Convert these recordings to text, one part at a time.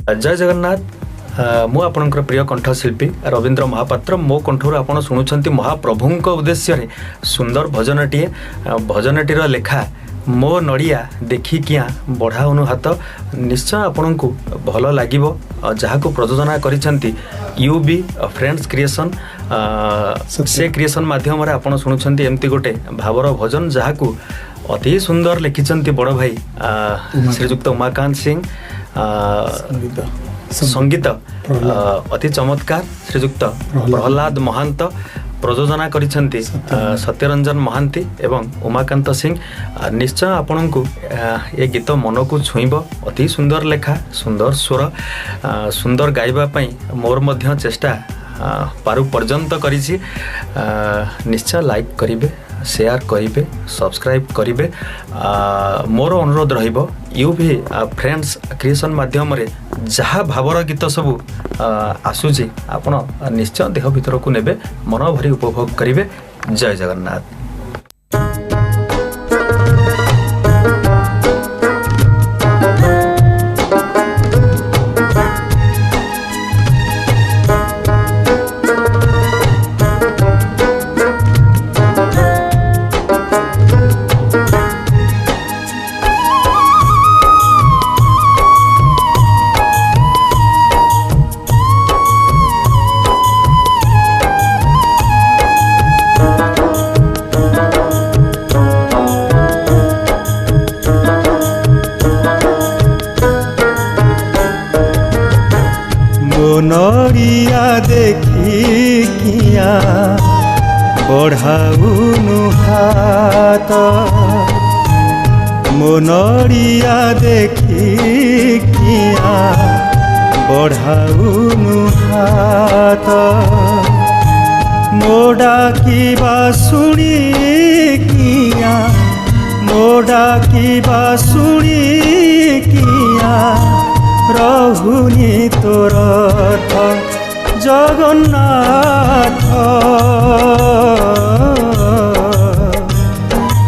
जय जगन्नाथ। मु आपणकर प्रिय कंठशिल्पी रवींद्र महापात्र। मो कंठर आपण शुणुंट महाप्रभुंक उद्देश्य सुंदर भजनटीए। भजनटीर लेखा मो नड़िया देखी किया बढ़ाउनु हाथ। निश्चय आपण को भल लगे। जहाँ को प्रयोजना करिसेंती यूबी फ्रेंड्स क्रिएशन। से क्रिएशन माध्यम आपण शुणुंट एमती गोटे भावर भजन जहाँ को अति सुंदर लिखिंट बड़ भाई श्रीजुक्त उमाकांत सिंह। संगीत अति चमत्कार श्रीजुक्त प्रहलाद महांत। प्रयोजना करिसेंती सत्यरंजन महांती एवं उमाकांत सिंह। निश्चय आपण को ये गीत मन को छुईब। अति सुंदर लेखा, सुंदर स्वर, सुंदर गाइबा पई मोर मध्य चेष्टा पारु पर्यंत करिछि। निश्चय लाइक करिवे, शेयर करिवे, सब्सक्राइब करिवे। मोर अनुरोध रहिबो यू भी फ्रेंड्स क्रिएशन माध्यम रे जहाँ भावर गीत सबू आसुची आपण निश्चय देह भीतर को नेबे, मन भरी उपभोग करिवे। जय जगन्नाथ। नड़िया देखी किया बढ़ाउनु हाथ। मो नड़िया देखी किया बढ़ाउनु हाथ। मो डाकिबा शुणी किया, मो डाकिबा शुणी किया रहुनी तोर जगन्नाथ।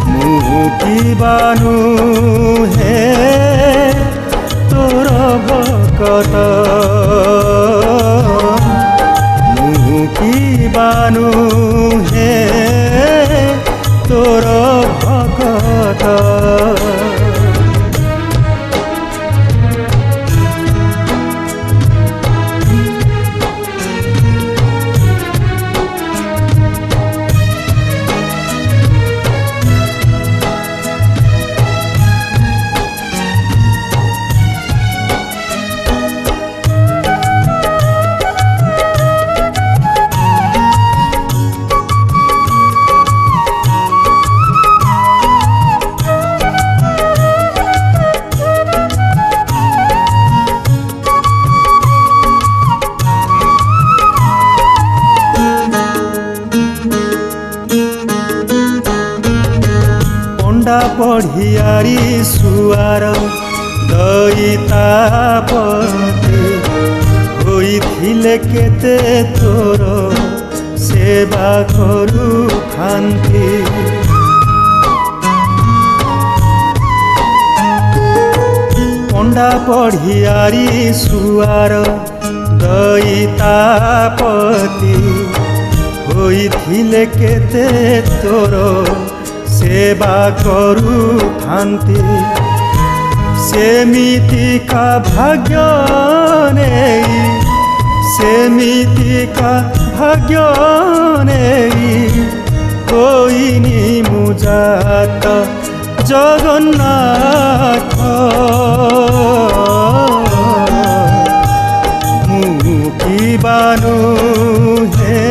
मुकिबानु हे तोर भकत। मुकिबानु हे तोर भकत। पढ़ियारी सुआर दैतापति होइथिले केते तोर सेवा करू खान्ति। पंडा पढ़ियारी सुआर दैतापति होइथिले केते तोर सेवा करू खान्ति। सेमिति का भाग्य नेई, सेमिति का भाग्य नेई कोइनी मुजात जगन्नाथ। मुकिबानु हे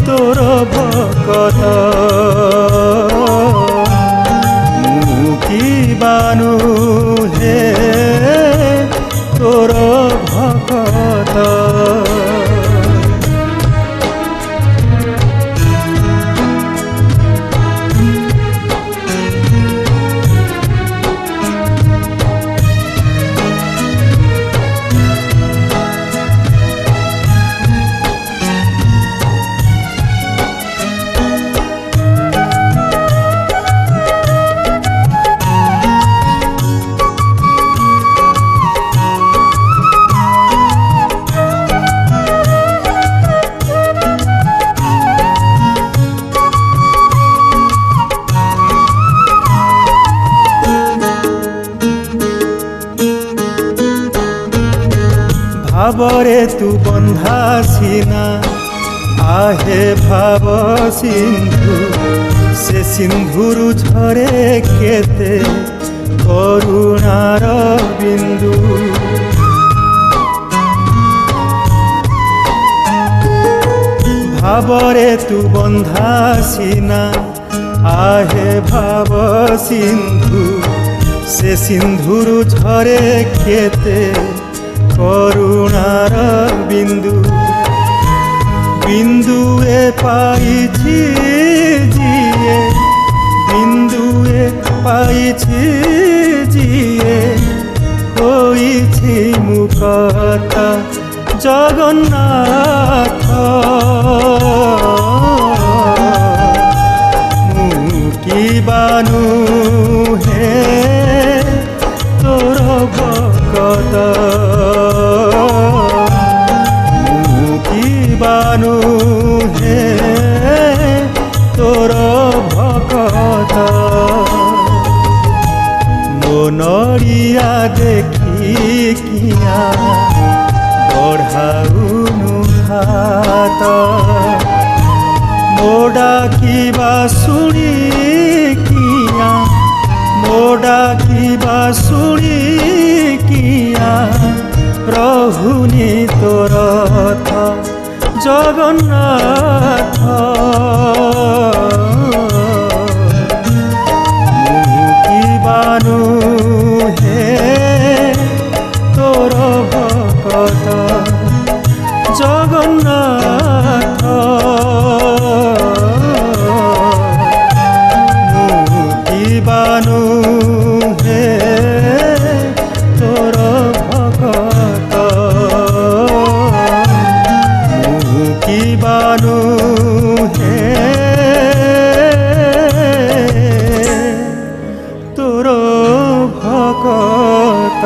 तोर भकत। मुकिबानु हे तोर भकत। ଭାବରେ ତୁ ବନ୍ଧା ସିନା आहे भाव सिंधु से सिंधुरु झरे केते करुणार बिंदु भावरे तू बंधा सीना आहे भाव सिंधु से सिंधुरु झरे केते करुणार बिंदु बिंदुए पाइछि जिए बिंदुए पाइछि जिए होइछि मुकता जगन्नाथ मुकी बानु हे तोर भक्त बानु हे तोर भक्त मो नड़िया देखी किया बढ़ाउनु हाथ मोडा की बासुरी किया मोडा की बासुरी किया रहुनी तोर जगन्नाथ मुकी बानु हे तोर भक्त जगन्नाथ मुकी बानु हे तोर भक्त की बानु हे तोर भक्त।